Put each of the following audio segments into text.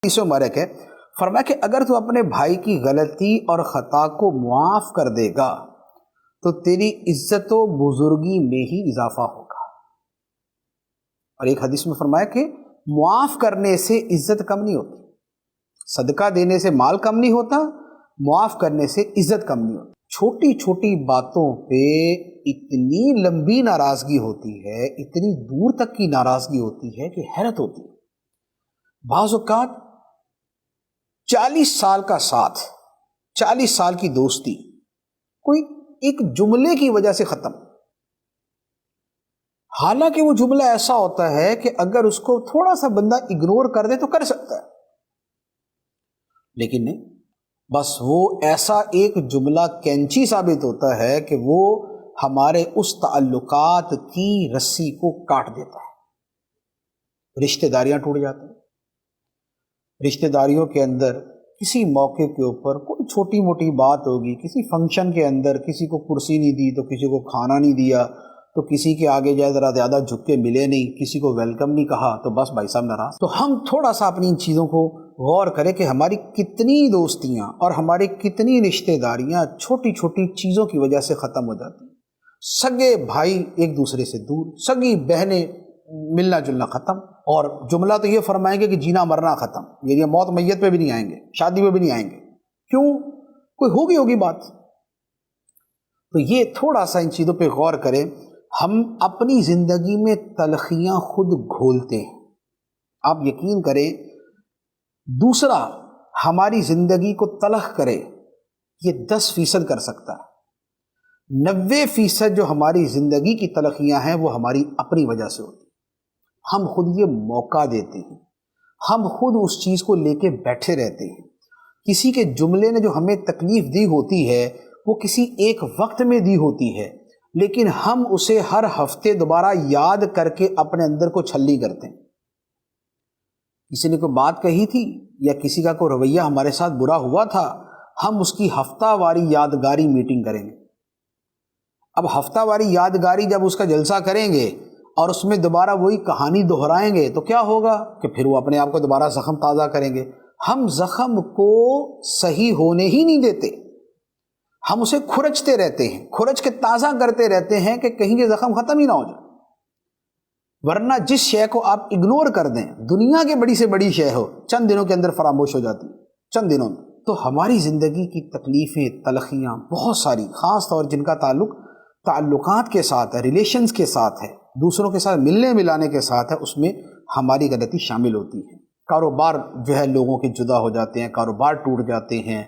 اس مبارک ہے، فرمایا کہ اگر تو اپنے بھائی کی غلطی اور خطا کو معاف کر دے گا تو تیری عزت و بزرگی میں ہی اضافہ ہوگا۔ اور ایک حدیث میں فرمایا کہ معاف کرنے سے عزت کم نہیں ہوتی، صدقہ دینے سے مال کم نہیں ہوتا، معاف کرنے سے عزت کم نہیں ہوتی۔ چھوٹی چھوٹی باتوں پہ اتنی لمبی ناراضگی ہوتی ہے، اتنی دور تک کی ناراضگی ہوتی ہے کہ حیرت ہوتی ہے۔ بعض اوقات 40 سال کا ساتھ، 40 سال کی دوستی کوئی ایک جملے کی وجہ سے ختم، حالانکہ وہ جملہ ایسا ہوتا ہے کہ اگر اس کو تھوڑا سا بندہ اگنور کر دے تو کر سکتا ہے، لیکن نہیں، بس وہ ایسا ایک جملہ کینچی ثابت ہوتا ہے کہ وہ ہمارے اس تعلقات کی رسی کو کاٹ دیتا ہے۔ رشتہ داریاں ٹوٹ جاتی ہیں، رشتہ داریوں کے اندر کسی موقع کے اوپر کوئی چھوٹی موٹی بات ہوگی، کسی فنکشن کے اندر کسی کو کرسی نہیں دی تو کسی کو کھانا نہیں دیا، تو کسی کے آگے جائے ذرا زیادہ جھک کے ملے نہیں، کسی کو ویلکم نہیں کہا، تو بس بھائی صاحب ناراض۔ تو ہم تھوڑا سا اپنی ان چیزوں کو غور کریں کہ ہماری کتنی دوستیاں اور ہماری کتنی رشتہ داریاں چھوٹی چھوٹی چیزوں کی وجہ سے ختم ہو جاتی ہیں۔ سگے بھائی ایک دوسرے سے دور، سگی بہنیں ملنا جلنا ختم، اور جملہ تو یہ فرمائیں گے کہ جینا مرنا ختم، یعنی موت میت پہ بھی نہیں آئیں گے، شادی پہ بھی نہیں آئیں گے۔ کیوں؟ کوئی ہوگی بات۔ تو یہ تھوڑا سا ان چیزوں پہ غور کریں۔ ہم اپنی زندگی میں تلخیاں خود گھولتے ہیں۔ آپ یقین کریں، دوسرا ہماری زندگی کو تلخ کرے یہ 10% کر سکتا ہے، 90% جو ہماری زندگی کی تلخیاں ہیں وہ ہماری اپنی وجہ سے ہوتی ہیں۔ ہم خود یہ موقع دیتے ہیں، ہم خود اس چیز کو لے کے بیٹھے رہتے ہیں۔ کسی کے جملے نے جو ہمیں تکلیف دی ہوتی ہے وہ کسی ایک وقت میں دی ہوتی ہے، لیکن ہم اسے ہر ہفتے دوبارہ یاد کر کے اپنے اندر کو چھلی کرتے ہیں۔ کسی نے کوئی بات کہی تھی یا کسی کا کوئی رویہ ہمارے ساتھ برا ہوا تھا، ہم اس کی ہفتہ واری یادگاری میٹنگ کریں گے۔ اب ہفتہ واری یادگاری جب اس کا جلسہ کریں گے اور اس میں دوبارہ وہی کہانی دہرائیں گے تو کیا ہوگا کہ پھر وہ اپنے آپ کو دوبارہ زخم تازہ کریں گے۔ ہم زخم کو صحیح ہونے ہی نہیں دیتے، ہم اسے کھرچتے رہتے ہیں، کھرچ کے تازہ کرتے رہتے ہیں کہ کہیں یہ زخم ختم ہی نہ ہو جائے۔ ورنہ جس شے کو آپ اگنور کر دیں، دنیا کے بڑی سے بڑی شے ہو، چند دنوں کے اندر فراموش ہو جاتی ہے، چند دنوں میں۔ تو ہماری زندگی کی تکلیفیں، تلخیاں بہت ساری، خاص طور جن کا تعلقات کے ساتھ ہے، ریلیشنز کے ساتھ ہے، دوسروں کے ساتھ ملنے ملانے کے ساتھ ہے، اس میں ہماری غلطی شامل ہوتی ہے۔ کاروبار جو ہے لوگوں کے جدا ہو جاتے ہیں، کاروبار ٹوٹ جاتے ہیں،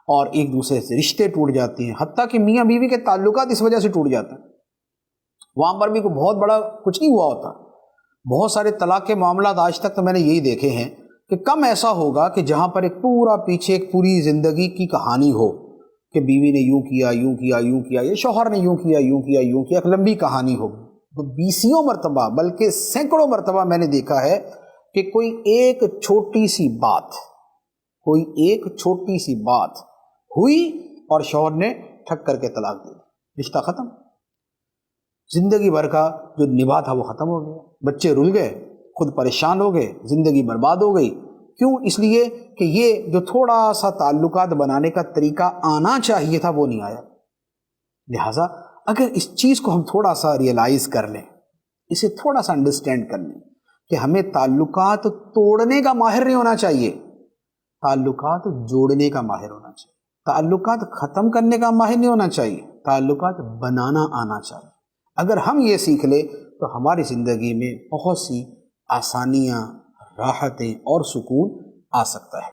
اور ایک دوسرے سے رشتے ٹوٹ جاتے ہیں، حتیٰ کہ میاں بیوی کے تعلقات اس وجہ سے ٹوٹ جاتے ہیں۔ وہاں پر بھی کوئی بہت بڑا کچھ نہیں ہوا ہوتا۔ بہت سارے طلاق کے معاملات آج تک تو میں نے یہی دیکھے ہیں کہ کم ایسا ہوگا کہ جہاں پر ایک پورا پیچھے ایک پوری زندگی کی کہانی ہو کہ بیوی نے یوں کیا، یوں کیا، یوں کیا، یا شوہر نے یوں کیا، یوں کیا، یوں کیا، ایک لمبی کہانی ہو۔ تو 20 مرتبہ بلکہ سینکڑوں مرتبہ میں نے دیکھا ہے کہ کوئی ایک چھوٹی سی بات ہوئی اور شوہر نے ٹھک کر کے طلاق دے دی، رشتہ ختم، زندگی بھر کا جو نبھا تھا وہ ختم ہو گیا، بچے رل گئے، خود پریشان ہو گئے، زندگی برباد ہو گئی۔ کیوں؟ اس لیے کہ یہ جو تھوڑا سا تعلقات بنانے کا طریقہ آنا چاہیے تھا وہ نہیں آیا۔ لہٰذا اگر اس چیز کو ہم تھوڑا سا ریئلائز کر لیں، اسے تھوڑا سا انڈرسٹینڈ کر لیں کہ ہمیں تعلقات توڑنے کا ماہر نہیں ہونا چاہیے، تعلقات جوڑنے کا ماہر ہونا چاہیے، تعلقات ختم کرنے کا ماہر نہیں ہونا چاہیے، تعلقات بنانا آنا چاہیے۔ اگر ہم یہ سیکھ لیں تو ہماری زندگی میں بہت سی آسانیاں، راحتیں اور سکون آ سکتا ہے۔